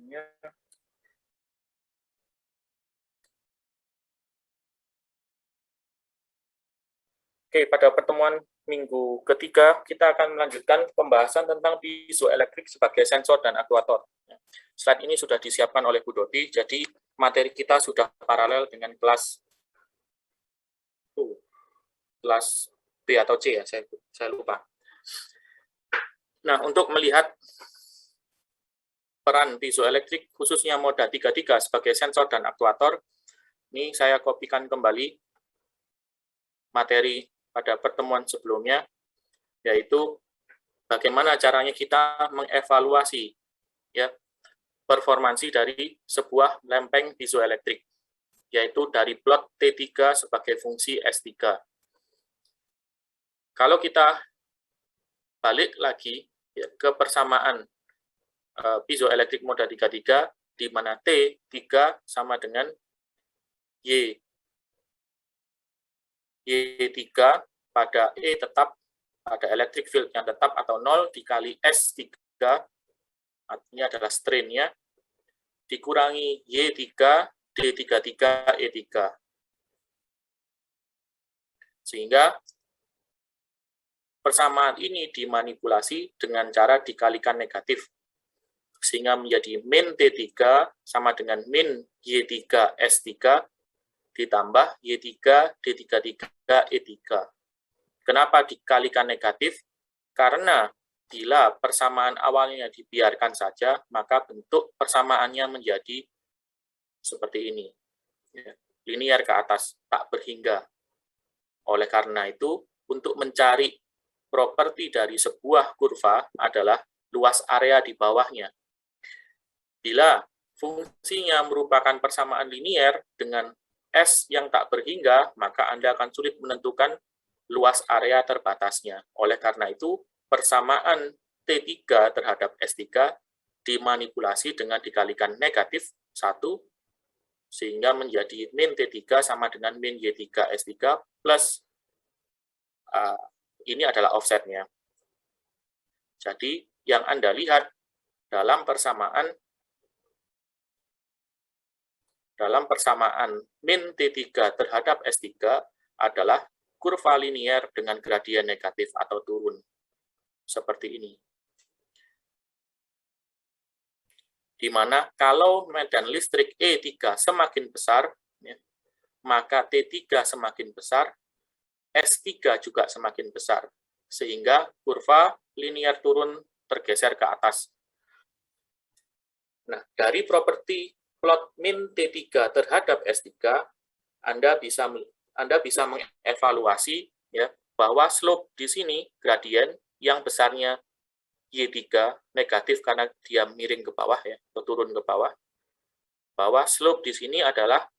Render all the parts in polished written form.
sebelumnya. Oke, pada pertemuan minggu ketiga, kita akan melanjutkan pembahasan tentang piezoelektrik sebagai sensor dan aktuator. Slide ini sudah disiapkan oleh Bu Doti, jadi materi kita sudah paralel dengan kelas B atau C ya, saya lupa. Nah, untuk melihat peran piezoelektrik, khususnya moda 33 sebagai sensor dan aktuator, ini saya kopikan kembali materi pada pertemuan sebelumnya, yaitu bagaimana caranya kita mengevaluasi ya performansi dari sebuah lempeng piezoelektrik, yaitu dari plot T3 sebagai fungsi S3. Kalau kita balik lagi ya, ke persamaan piezoelektrik moda 33, di mana T3 sama dengan Y3 pada E tetap, pada electric field yang tetap atau 0 dikali S3, artinya adalah strain-nya, dikurangi Y3, D33, E3. Sehingga persamaan ini dimanipulasi dengan cara dikalikan negatif. Sehingga menjadi min T3 sama dengan min Y3, S3, ditambah Y3, D33, E3. Kenapa dikalikan negatif? Karena bila persamaan awalnya dibiarkan saja, maka bentuk persamaannya menjadi seperti ini. Linear ke atas, tak berhingga. Oleh karena itu, untuk mencari properti dari sebuah kurva adalah luas area di bawahnya. Bila fungsinya merupakan persamaan linear dengan S yang tak berhingga, maka Anda akan sulit menentukan luas area terbatasnya. Oleh karena itu, persamaan T3 terhadap S3 dimanipulasi dengan dikalikan negatif 1, sehingga menjadi min T3 sama dengan min Y3 S3 plus ini adalah offsetnya. Jadi, yang Anda lihat dalam persamaan min T3 terhadap S3 adalah kurva linier dengan gradien negatif atau turun. Seperti ini. Di mana kalau medan listrik E3 semakin besar, ya, maka T3 semakin besar, S3 juga semakin besar. Sehingga kurva linier turun tergeser ke atas. Nah, dari properti plot min T3 terhadap S3, Anda bisa mengevaluasi ya bahwa slope di sini gradien yang besarnya Y3 negatif karena dia miring ke bawah ya, atau turun ke bawah. Bahwa slope di sini adalah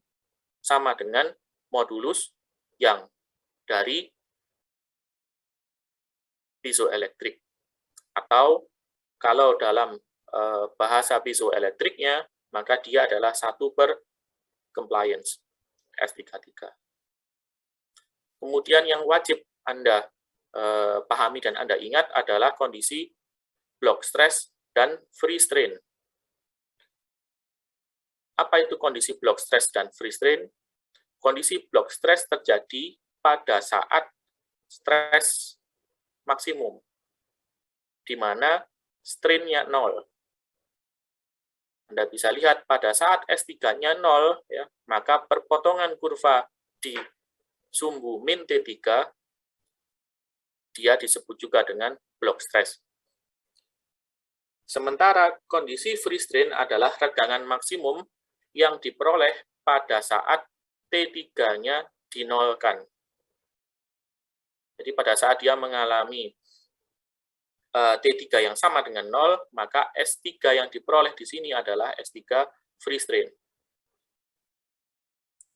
sama dengan modulus yang dari piezoelektrik. Atau kalau dalam bahasa piezoelektriknya, maka dia adalah 1/compliance S33. Kemudian yang wajib Anda pahami dan Anda ingat adalah kondisi block stress dan free strain. Apa itu kondisi block stress dan free strain? Kondisi block stress terjadi pada saat stres maksimum, di mana strain-nya 0. Anda bisa lihat pada saat S3-nya 0, ya, maka perpotongan kurva di sumbu min T3, dia disebut juga dengan block stress. Sementara kondisi free strain adalah regangan maksimum yang diperoleh pada saat T3-nya dinolkan. Jadi pada saat dia mengalami T3 yang sama dengan 0, maka S3 yang diperoleh di sini adalah S3 free strain.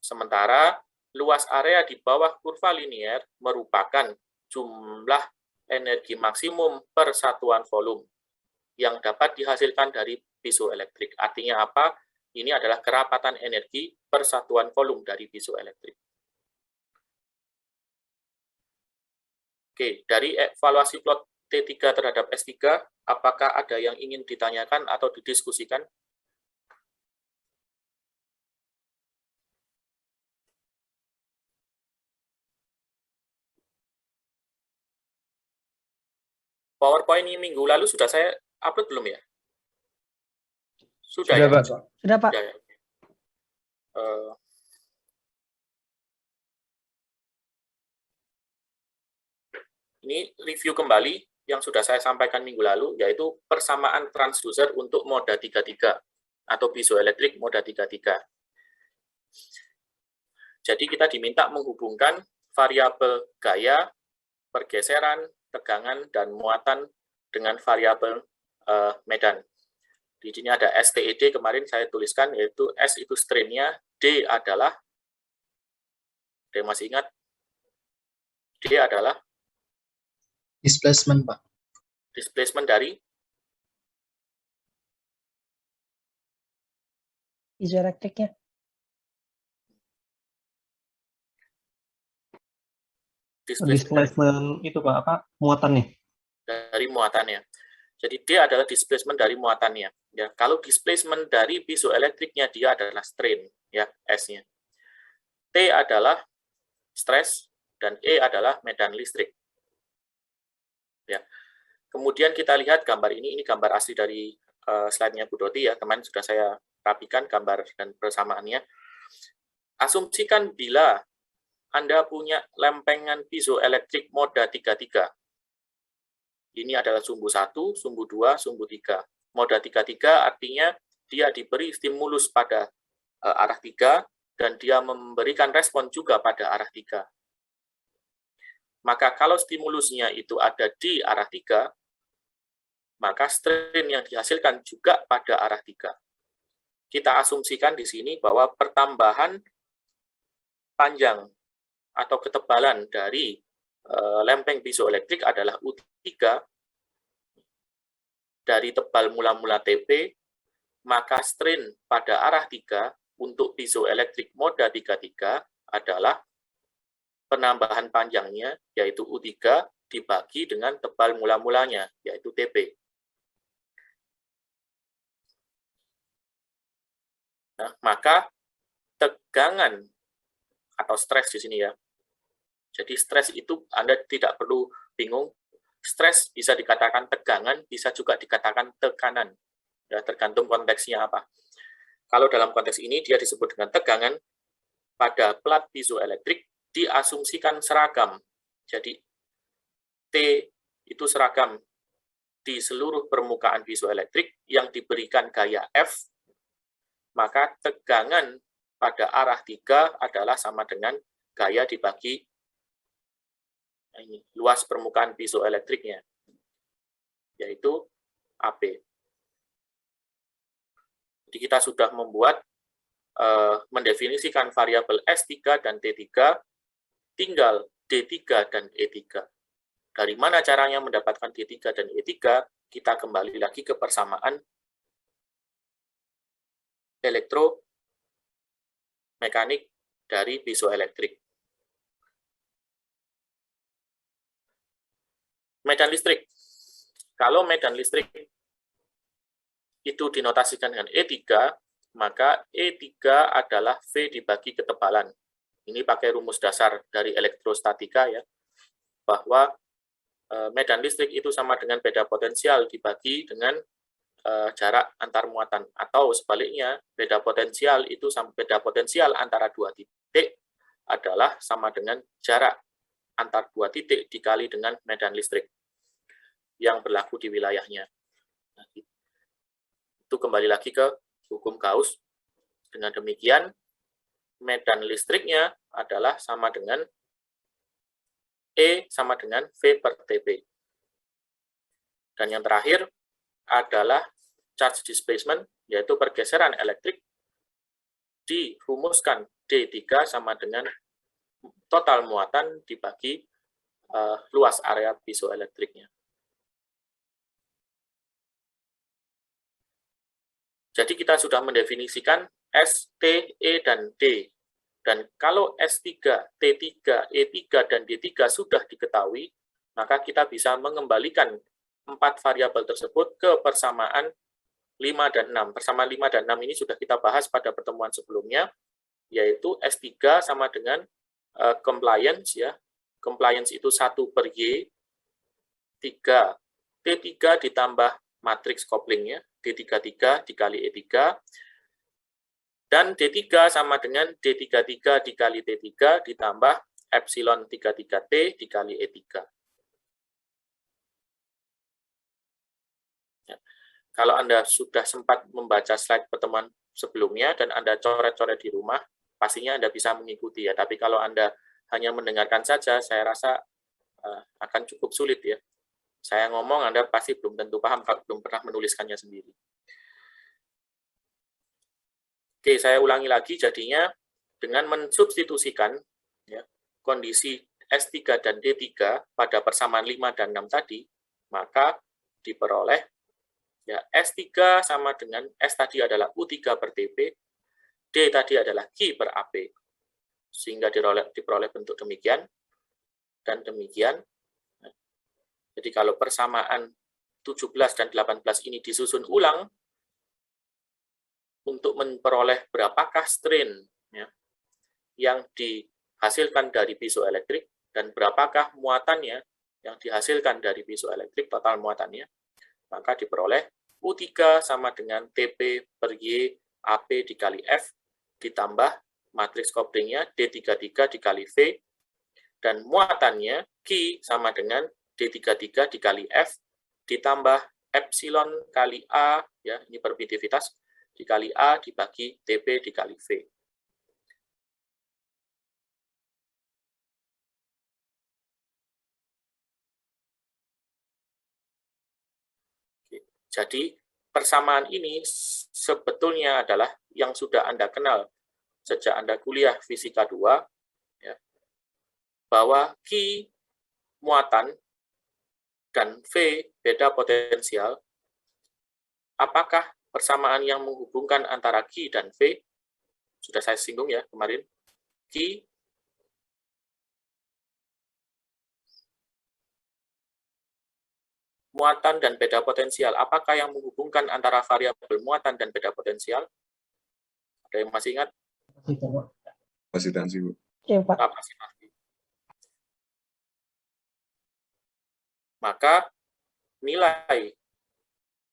Sementara luas area di bawah kurva linier merupakan jumlah energi maksimum per satuan volume yang dapat dihasilkan dari piezoelektrik. Artinya apa? Ini adalah kerapatan energi per satuan volume dari piezoelektrik. Oke, dari evaluasi plot T3 terhadap S3, apakah ada yang ingin ditanyakan atau didiskusikan? PowerPoint ini minggu lalu sudah saya upload belum ya? Sudah Sudah, ya? Pak. Sudah, Pak. Sudah ya. Ini review kembali yang sudah saya sampaikan minggu lalu, yaitu persamaan transducer untuk moda 33 atau piezoelektrik moda 33. Jadi kita diminta menghubungkan variabel gaya, pergeseran, tegangan, dan muatan dengan variabel medan. Di sini ada STED, kemarin saya tuliskan, yaitu S itu strain-nya, D adalah, masih ingat? D adalah displacement, Pak. Displacement dari Piezoelektriknya. Displacement itu Pak, apa? Muatannya. Dari muatannya. Jadi D adalah displacement dari muatannya. Ya, kalau displacement dari piezoelektriknya dia adalah strain, ya, S-nya. T adalah stress dan E adalah medan listrik. Ya. Kemudian kita lihat gambar ini gambar asli dari slide-nya Bu Doti ya, kemarin sudah saya rapikan gambar dan persamaannya. Asumsikan bila Anda punya lempengan piezoelektrik moda 33. Ini adalah sumbu 1, sumbu 2, sumbu 3. Moda 33 artinya dia diberi stimulus pada arah 3 dan dia memberikan respon juga pada arah 3. Maka kalau stimulusnya itu ada di arah 3, maka strain yang dihasilkan juga pada arah 3. Kita asumsikan di sini bahwa pertambahan panjang atau ketebalan dari lempeng piezoelektrik adalah U3 dari tebal mula-mula TP, maka strain pada arah 3 untuk piezoelektrik moda 33 adalah penambahan panjangnya, yaitu U3, dibagi dengan tebal mula-mulanya, yaitu TP. Nah, maka tegangan atau stres di sini ya. Jadi stres itu Anda tidak perlu bingung. Stres bisa dikatakan tegangan, bisa juga dikatakan tekanan. Ya, tergantung konteksnya apa. Kalau dalam konteks ini dia disebut dengan tegangan, pada plat piezoelektrik diasumsikan seragam. Jadi T itu seragam di seluruh permukaan piezoelektrik yang diberikan gaya F, maka tegangan pada arah 3 adalah sama dengan gaya dibagi ini, luas permukaan piezoelektriknya, yaitu AP. Jadi kita sudah membuat, mendefinisikan variabel S3 dan T3, tinggal D3 dan E3. Dari mana caranya mendapatkan D3 dan E3? Kita kembali lagi ke persamaan elektromekanik dari piezoelektrik. Medan listrik. Kalau medan listrik itu dinotasikan dengan E3, maka E3 adalah V dibagi ketebalan. Ini pakai rumus dasar dari elektrostatika ya, bahwa medan listrik itu sama dengan beda potensial dibagi dengan jarak antar muatan, atau sebaliknya beda potensial itu beda potensial antara dua titik adalah sama dengan jarak antar dua titik dikali dengan medan listrik yang berlaku di wilayahnya. Nah, itu kembali lagi ke hukum Gauss. Dengan demikian, medan listriknya adalah sama dengan E sama dengan V per TP. Dan yang terakhir adalah charge displacement, yaitu pergeseran elektrik, dirumuskan D3 sama dengan total muatan dibagi luas area piezoelektriknya. Jadi kita sudah mendefinisikan S, T, E, dan D. Dan kalau S3, T3, E3, dan D3 sudah diketahui, maka kita bisa mengembalikan 4 variabel tersebut ke persamaan 5 dan 6. Persamaan 5 dan 6 ini sudah kita bahas pada pertemuan sebelumnya, yaitu S3 sama dengan compliance, ya. Compliance itu 1 per Y, 3 T3 ditambah matriks koplingnya, D33 dikali E3, dan D3 sama dengan D33 dikali T3 ditambah epsilon 33T dikali E3. Ya. Kalau Anda sudah sempat membaca slide pertemuan sebelumnya dan Anda coret-coret di rumah, pastinya Anda bisa mengikuti ya. Tapi kalau Anda hanya mendengarkan saja, saya rasa akan cukup sulit ya. Saya ngomong, Anda pasti belum tentu paham kalau belum pernah menuliskannya sendiri. Oke, saya ulangi lagi, jadinya dengan mensubstitusikan ya, kondisi S3 dan D3 pada persamaan 5 dan 6 tadi, maka diperoleh ya, S3 sama dengan S tadi adalah U3 per TP, D tadi adalah Q per AP, sehingga diperoleh bentuk demikian, dan demikian. Jadi kalau persamaan 17 dan 18 ini disusun ulang, untuk memperoleh berapakah strain ya, yang dihasilkan dari piezoelektrik, dan berapakah muatannya yang dihasilkan dari piezoelektrik, total muatannya, maka diperoleh U3 sama dengan TP per Y AP dikali F, ditambah matriks koplingnya D33 dikali V, dan muatannya Q sama dengan D33 dikali F, ditambah epsilon kali A, ya ini permitivitas, dikali A dibagi TP dikali V. Jadi persamaan ini sebetulnya adalah yang sudah Anda kenal sejak Anda kuliah fisika 2, ya, bahwa Q muatan dan V beda potensial. Apakah persamaan yang menghubungkan antara Q dan V, sudah saya singgung ya kemarin, Q muatan dan beda potensial, apakah yang menghubungkan antara variabel muatan dan beda potensial? Ada yang masih ingat? Kapasitansi, Bu. Ya, Pak. Kapasitansi. Maka nilai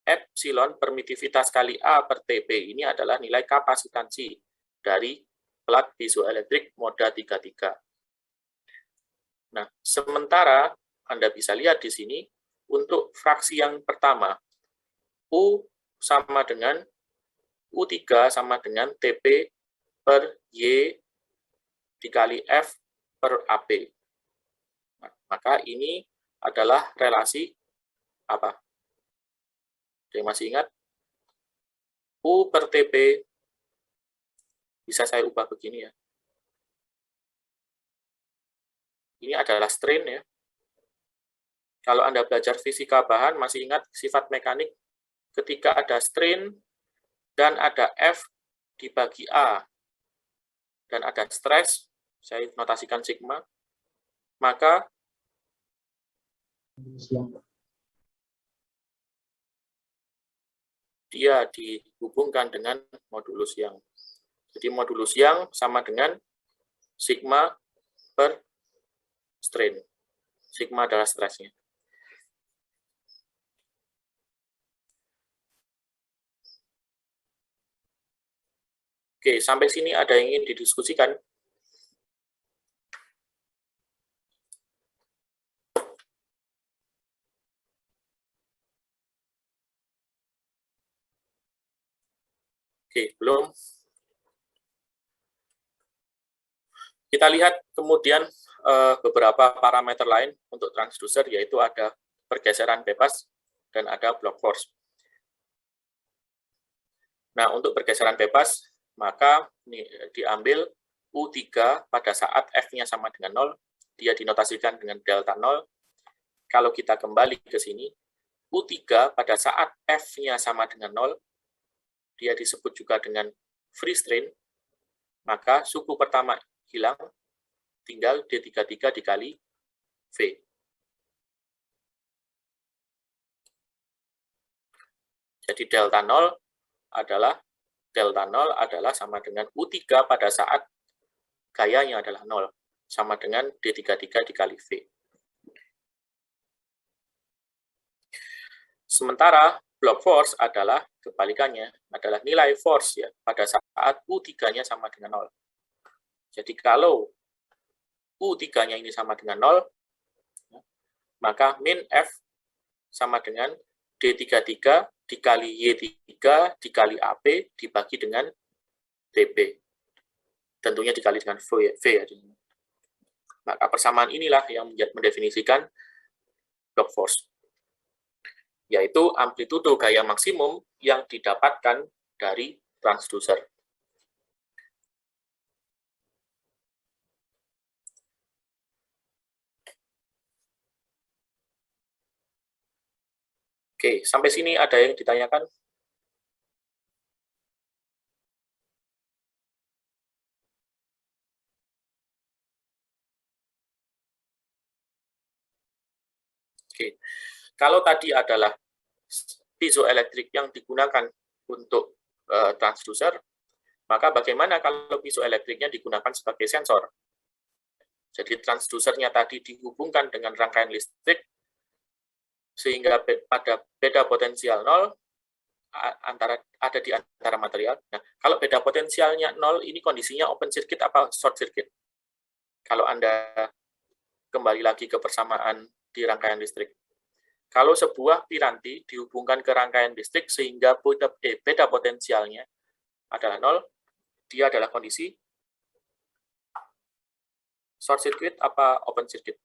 epsilon permitivitas kali A per TP ini adalah nilai kapasitansi dari plat piezoelektrik moda 33. Nah, sementara Anda bisa lihat di sini, untuk fraksi yang pertama, U sama dengan U3 sama dengan TP per Y dikali F per AP. Nah, maka ini adalah relasi apa? Ada yang masih ingat? U per TP, bisa saya ubah begini ya. Ini adalah strain ya. Kalau Anda belajar fisika bahan, masih ingat sifat mekanik ketika ada strain dan ada F dibagi A dan ada stres, saya notasikan sigma, maka dia dihubungkan dengan modulus Young. Jadi modulus Young sama dengan sigma per strain. Sigma adalah stresnya. Oke, sampai sini ada yang ingin didiskusikan? Oke, belum. Kita lihat kemudian beberapa parameter lain untuk transducer, yaitu ada pergeseran bebas dan ada block force. Nah, untuk pergeseran bebas, maka ini diambil U3 pada saat F-nya sama dengan 0, dia dinotasikan dengan delta 0. Kalau kita kembali ke sini, U3 pada saat F-nya sama dengan 0, dia disebut juga dengan free strain, maka suku pertama hilang, tinggal D33 dikali V. Jadi delta 0 adalah sama dengan U3 pada saat gayanya adalah 0, sama dengan D33 dikali V. Sementara block force adalah kebalikannya, adalah nilai force ya pada saat U3-nya sama dengan 0. Jadi kalau U3-nya ini sama dengan 0, maka min F sama dengan D33 dikali Y3 dikali AP dibagi dengan TP. Tentunya dikali dengan V ya. Maka persamaan inilah yang mendefinisikan block force, yaitu amplitudo gaya maksimum yang didapatkan dari transducer. Oke, sampai sini ada yang ditanyakan? Oke, kalau tadi adalah piezoelektrik yang digunakan untuk transducer, maka bagaimana kalau piezoelektriknya digunakan sebagai sensor? Jadi transducernya tadi dihubungkan dengan rangkaian listrik, sehingga pada beda potensial 0 ada di antara material. Nah, kalau beda potensialnya 0, ini kondisinya open circuit apa short circuit? Kalau Anda kembali lagi ke persamaan di rangkaian listrik. Kalau sebuah piranti dihubungkan ke rangkaian listrik sehingga beda potensialnya adalah 0, dia adalah kondisi short circuit apa open circuit?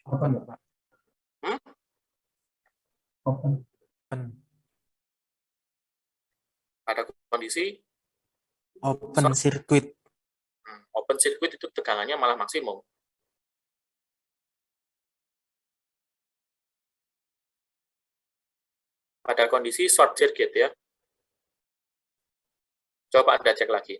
Open, Pak. Open. Pada kondisi open circuit. Open circuit itu tegangannya malah maksimum. Pada kondisi short circuit ya. Coba Anda cek lagi.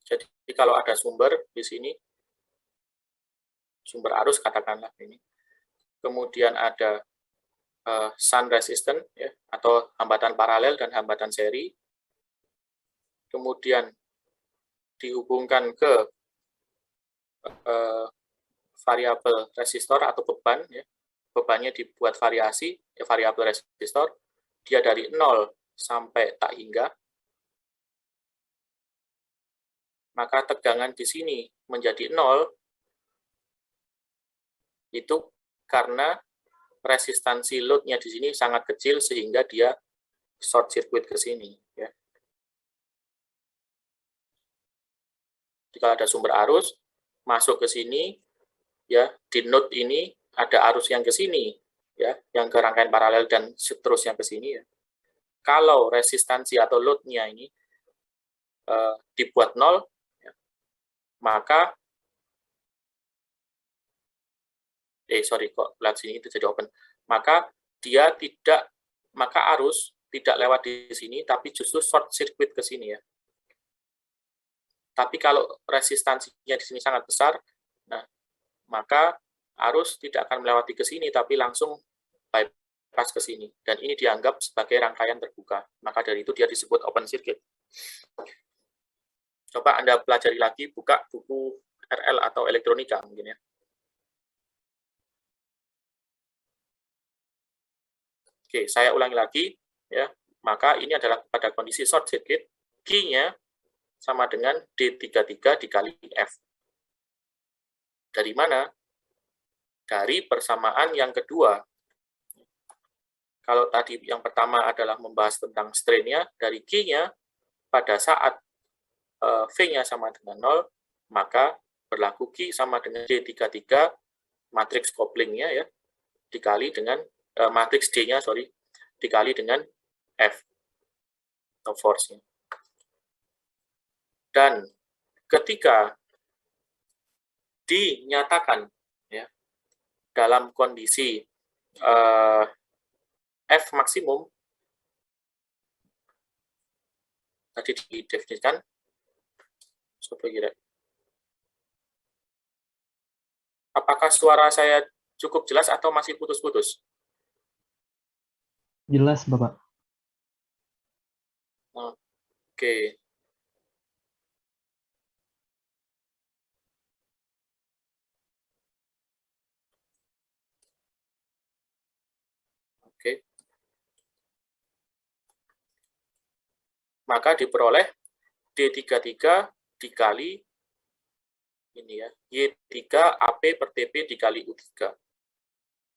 Jadi kalau ada sumber di sini, sumber arus katakanlah ini, kemudian ada shunt resistance ya, atau hambatan paralel dan hambatan seri, kemudian dihubungkan ke variabel resistor atau beban ya, bebannya dibuat variasi ya, variabel resistor, dia dari 0 sampai tak hingga, maka tegangan di sini menjadi 0 itu karena resistansi load-nya di sini sangat kecil sehingga dia short circuit ke sini ya. Jika ada sumber arus masuk ke sini ya, di node ini ada arus yang ke sini ya, yang ke rangkaian paralel dan seterusnya ke sini ya. Kalau resistansi atau load-nya ini dibuat 0 ya, maka kok lewat sini itu jadi open. Maka arus tidak lewat di sini, tapi justru short circuit ke sini ya. Tapi kalau resistansinya di sini sangat besar, nah maka arus tidak akan melewati ke sini, tapi langsung bypass ke sini. Dan ini dianggap sebagai rangkaian terbuka. Maka dari itu dia disebut open circuit. Coba Anda pelajari lagi, buka buku RL atau elektronika mungkin ya. Oke, saya ulangi lagi ya. Maka ini adalah pada kondisi short circuit, Q-nya sama dengan D33 dikali F. Dari mana? Dari persamaan yang kedua. Kalau tadi yang pertama adalah membahas tentang strain-nya, dari Q-nya pada saat V-nya sama dengan 0, maka berlaku Q sama dengan D33 matriks couplingnya ya, dikali dengan matriks D-nya, dikali dengan F atau force-nya. Dan ketika dinyatakan ya, dalam kondisi F maksimum, tadi didefinisikan, apakah suara saya cukup jelas atau masih putus-putus? Jelas, Bapak. Oke. Oke. Maka diperoleh D33 dikali ini ya, Y3 AP per TP dikali U3.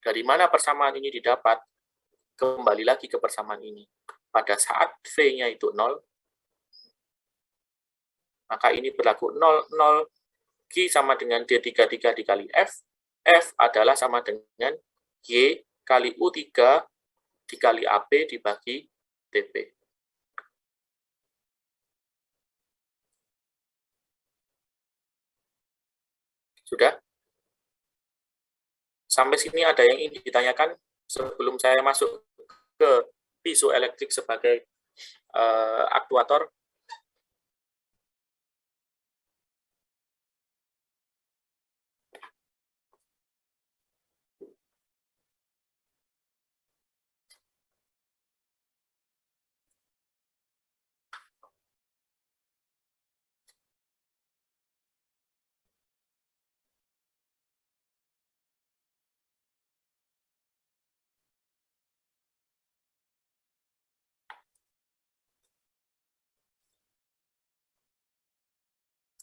Dari mana persamaan ini didapat? Kembali lagi ke persamaan ini. Pada saat V-nya itu 0, maka ini berlaku 0, 0, Q sama dengan D33 dikali F, F adalah sama dengan Y kali U3 dikali AP dibagi TP. Sudah? Sampai sini ada yang ingin ditanyakan sebelum saya masuk ke piezoelektrik sebagai aktuator?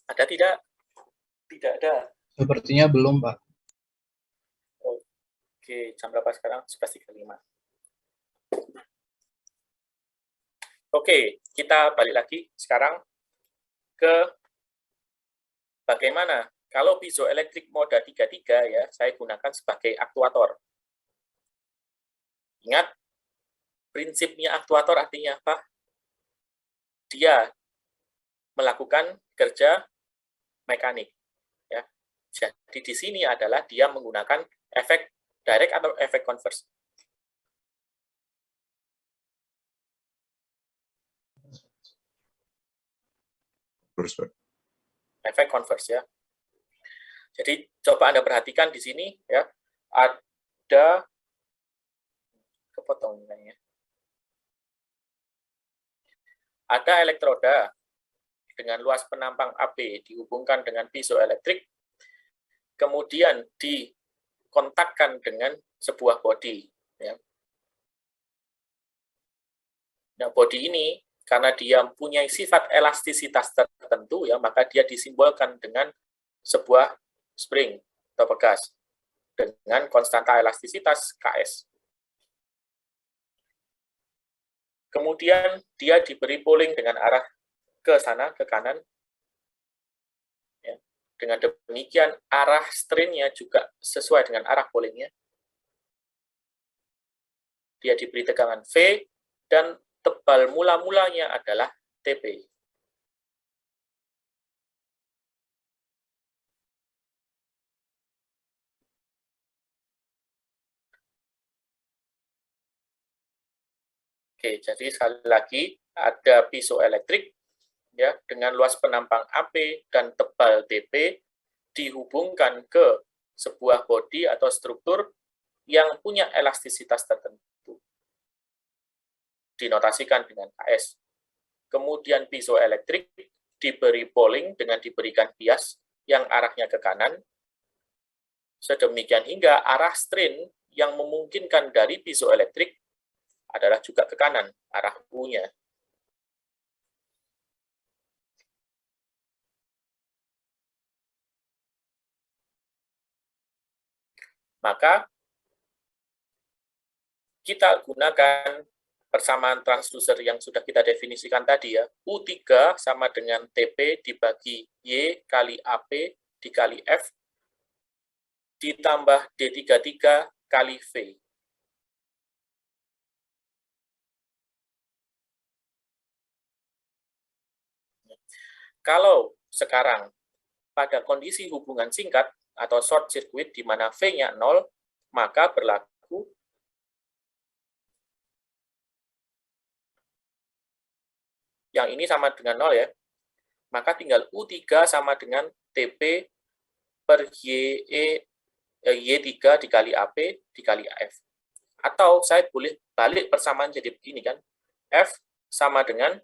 Ada tidak? Tidak ada. Sepertinya belum, Pak. Oke, jam berapa sekarang? 11.35. Oke, kita balik lagi sekarang ke bagaimana kalau piezoelektrik mode 33 ya, saya gunakan sebagai aktuator. Ingat, prinsipnya aktuator artinya apa? Dia melakukan kerja mekanik. Ya. Jadi di sini adalah dia menggunakan efek direct atau efek converse. Efek converse ya. Jadi coba Anda perhatikan di sini ya, ada kepotongannya. Ada elektroda dengan luas penampang AB dihubungkan dengan piezoelektrik, kemudian dikontakkan dengan sebuah bodi. Ya. Nah, bodi ini karena dia mempunyai sifat elastisitas tertentu, ya, maka dia disimbolkan dengan sebuah spring atau pegas dengan konstanta elastisitas Ks. Kemudian dia diberi pulling dengan arah ke sana, ke kanan. Ya. Dengan demikian, arah strain-nya juga sesuai dengan arah pullingnya. Dia diberi tegangan V, dan tebal mula-mulanya adalah TP. Oke, jadi sekali lagi ada piezoelektrik ya dengan luas penampang AP dan tebal TP dihubungkan ke sebuah bodi atau struktur yang punya elastisitas tertentu. Dinotasikan dengan Ks. Kemudian piezoelektrik diberi polling dengan diberikan bias yang arahnya ke kanan. Sedemikian hingga arah strain yang memungkinkan dari piezoelektrik adalah juga ke kanan, arah U-nya. Maka kita gunakan persamaan transducer yang sudah kita definisikan tadi ya. U3 sama dengan TP dibagi Y kali AP dikali F ditambah D33 kali V. Kalau sekarang pada kondisi hubungan singkat atau short circuit di mana V-nya 0, maka berlaku yang ini sama dengan 0 ya. Maka tinggal U3 sama dengan TP per Y3 dikali AP dikali F. Atau saya boleh balik persamaan jadi begini kan. F sama dengan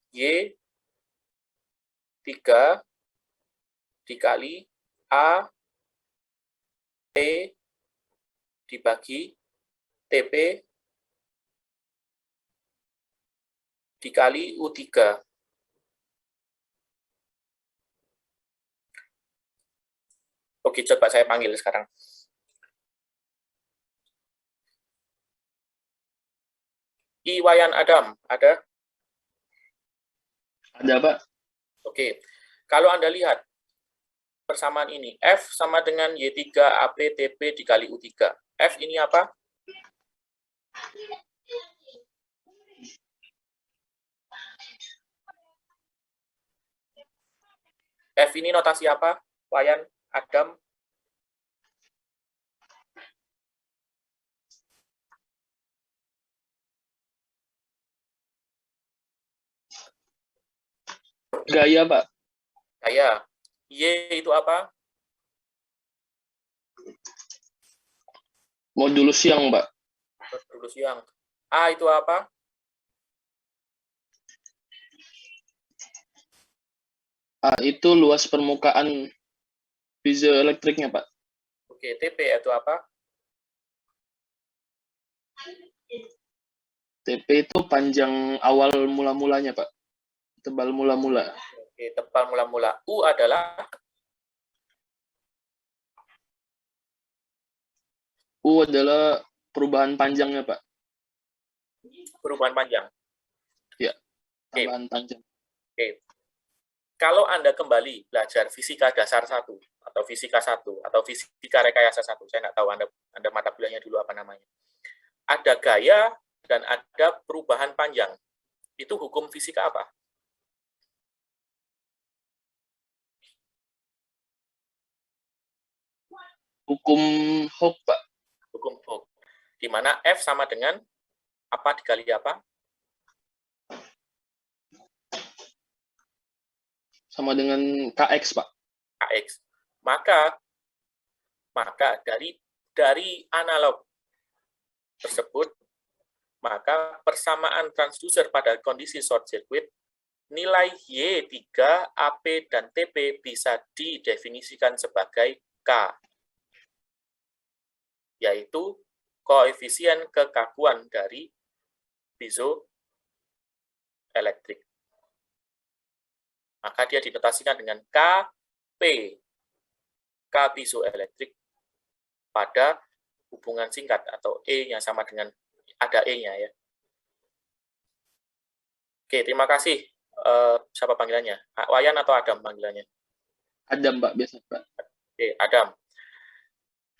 Y3 dikali A T dibagi TP dikali U3. Oke, coba saya panggil sekarang. Iwayan Adam, ada? Ada, Pak. Oke, kalau Anda lihat persamaan ini, F sama dengan Y3 AP TP dikali U3. F ini apa? F ini notasi apa? Wayan, Adam? Gaya, Pak. Gaya. Y itu apa? Modulus yang, Pak. Modulus yang. A itu apa? A itu luas permukaan piezoelektriknya, Pak. Oke, TP itu apa? TP itu panjang awal mula-mulanya, Pak. Tebal mula-mula. Oke, tebal mula-mula. U adalah? U adalah perubahan panjangnya, Pak. Perubahan panjang. Ya, tambahan panjang. Oke. Kalau Anda kembali belajar fisika dasar 1, atau fisika 1, atau fisika rekayasa 1, saya nggak tahu Anda mata kuliahnya dulu apa namanya. Ada gaya dan ada perubahan panjang. Itu hukum fisika apa? Hukum Hooke, Pak. Hukum Hooke. Di mana F sama dengan apa dikali apa? Sama dengan KX, Pak. KX. Maka dari analog tersebut, maka persamaan transducer pada kondisi short circuit, nilai Y3, AP, dan TP bisa didefinisikan sebagai K, yaitu koefisien kekakuan dari piezoelektrik. Maka dia dinotasikan dengan Kp, K piezoelektrik pada hubungan singkat atau E-nya sama dengan ada E-nya ya. Oke, terima kasih. Siapa panggilannya? Wayan atau Adam panggilannya? Adam, Pak, biasa, Pak. Oke, Adam.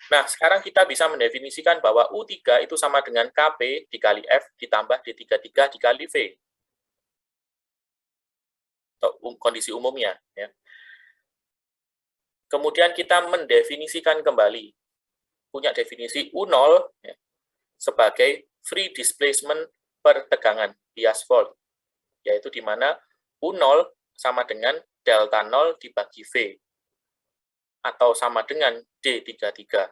Nah, sekarang kita bisa mendefinisikan bahwa U3 itu sama dengan Kp dikali F ditambah D33 dikali V. Atau kondisi umumnya. Ya. Kemudian kita mendefinisikan kembali, punya definisi U0 ya, sebagai free displacement per tegangan bias volt, yaitu di mana U0 sama dengan delta 0 dibagi V, atau sama dengan D33.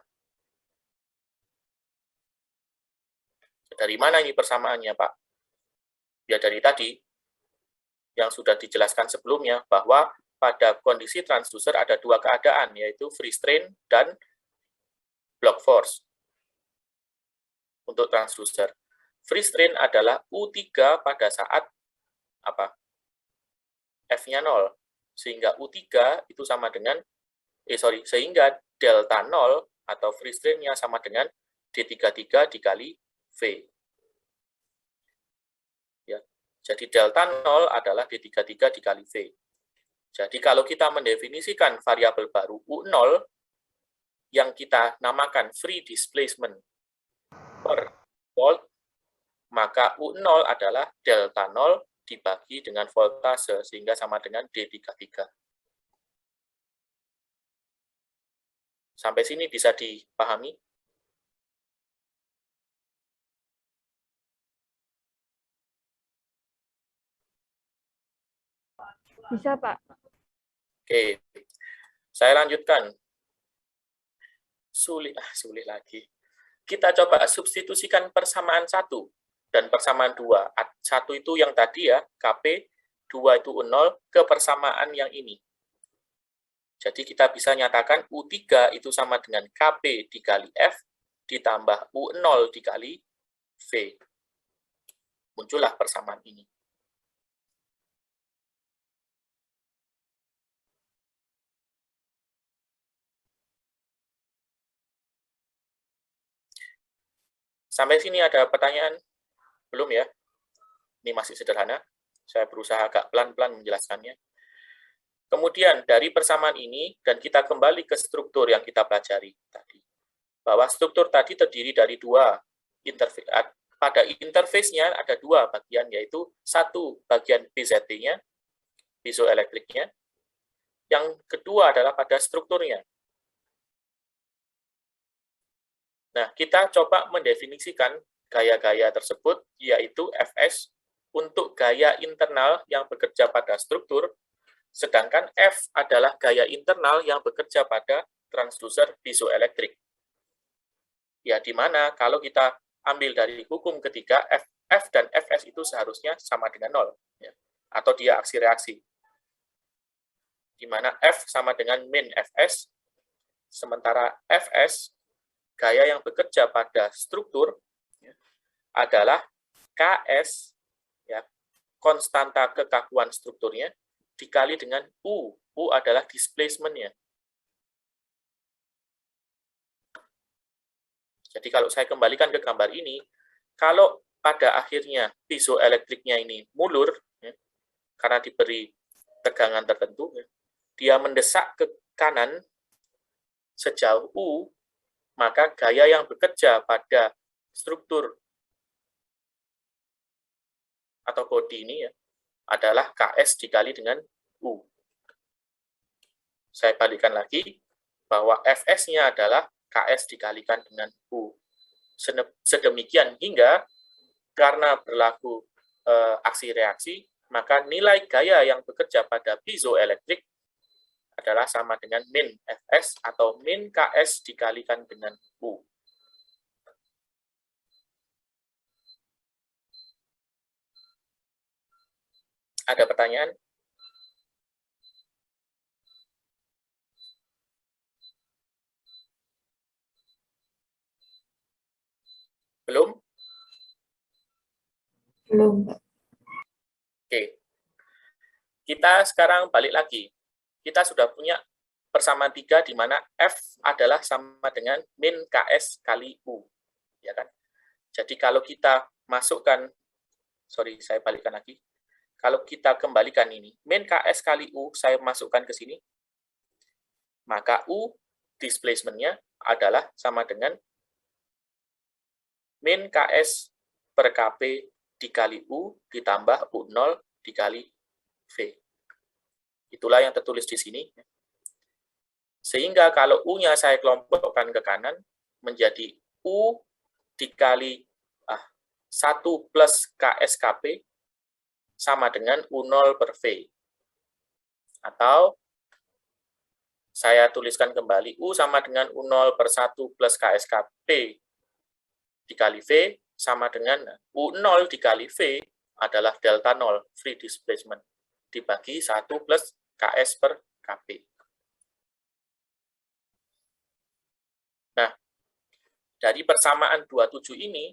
Dari mana ini persamaannya, Pak? Ya dari tadi, yang sudah dijelaskan sebelumnya, bahwa pada kondisi transducer ada dua keadaan, yaitu free strain dan block force. Untuk transducer, free strain adalah U3 pada saat apa? F-nya 0. Sehingga U3 itu sama dengan, sehingga delta 0 atau free strain-nya sama dengan D33 dikali V. Ya. Jadi delta 0 adalah D33 dikali V. Jadi kalau kita mendefinisikan variabel baru U0 yang kita namakan free displacement per volt, maka U0 adalah delta 0 dibagi dengan voltase sehingga sama dengan D33. Sampai sini bisa dipahami? Bisa, Pak. Oke, saya lanjutkan. Sulit lagi. Kita coba substitusikan persamaan 1 dan persamaan 2. 1 itu yang tadi ya, Kp 2 itu U0 ke persamaan yang ini. Jadi kita bisa nyatakan U3 itu sama dengan KP dikali F ditambah U0 dikali V. Muncullah persamaan ini. Sampai sini ada pertanyaan? Belum ya? Ini masih sederhana. Saya berusaha agak pelan-pelan menjelaskannya. Kemudian dari persamaan ini, dan kita kembali ke struktur yang kita pelajari tadi. Bahwa struktur tadi terdiri dari dua interface. Pada interface-nya ada dua bagian, yaitu satu bagian PZT-nya, piezoelektriknya. Yang kedua adalah pada strukturnya. Nah, kita coba mendefinisikan gaya-gaya tersebut, yaitu Fs untuk gaya internal yang bekerja pada struktur, sedangkan F adalah gaya internal yang bekerja pada transducer piezoelektrik. Ya, di mana kalau kita ambil dari hukum ketiga, F dan Fs itu seharusnya sama dengan 0, ya, atau dia aksi reaksi. Di mana F sama dengan min Fs, sementara Fs gaya yang bekerja pada struktur ya, adalah Ks, ya, konstanta kekakuan strukturnya, dikali dengan U. U adalah displacement-nya. Jadi kalau saya kembalikan ke gambar ini, kalau pada akhirnya piezoelektriknya ini mulur, ya, karena diberi tegangan tertentu, ya, dia mendesak ke kanan sejauh U, maka gaya yang bekerja pada struktur atau body ini ya, adalah Ks dikali dengan U. Saya balikan lagi, bahwa Fs-nya adalah Ks dikalikan dengan U. Sedemikian hingga karena berlaku aksi reaksi, maka nilai gaya yang bekerja pada piezoelektrik adalah sama dengan min Fs atau min Ks dikalikan dengan U. Ada pertanyaan? Belum? Belum, Pak. Oke. Kita sekarang balik lagi. Kita sudah punya persamaan 3 di mana F adalah sama dengan min Ks kali U. Ya kan? Jadi kalau kita masukkan, sorry, saya balikkan lagi. Kalau kita kembalikan ini, min Ks kali U, saya masukkan ke sini, maka U, displacement-nya adalah sama dengan min Ks per Kp dikali U ditambah U0 dikali V. Itulah yang tertulis di sini. Sehingga kalau U-nya saya kelompokkan ke kanan, menjadi U dikali 1 plus KSKP sama dengan U0 per V. Atau saya tuliskan kembali, U sama dengan U0 per 1 plus KSKP dikali V sama dengan U0 dikali V adalah delta 0, free displacement, dibagi 1 plus Ks per Kp. Nah, dari persamaan 27 ini,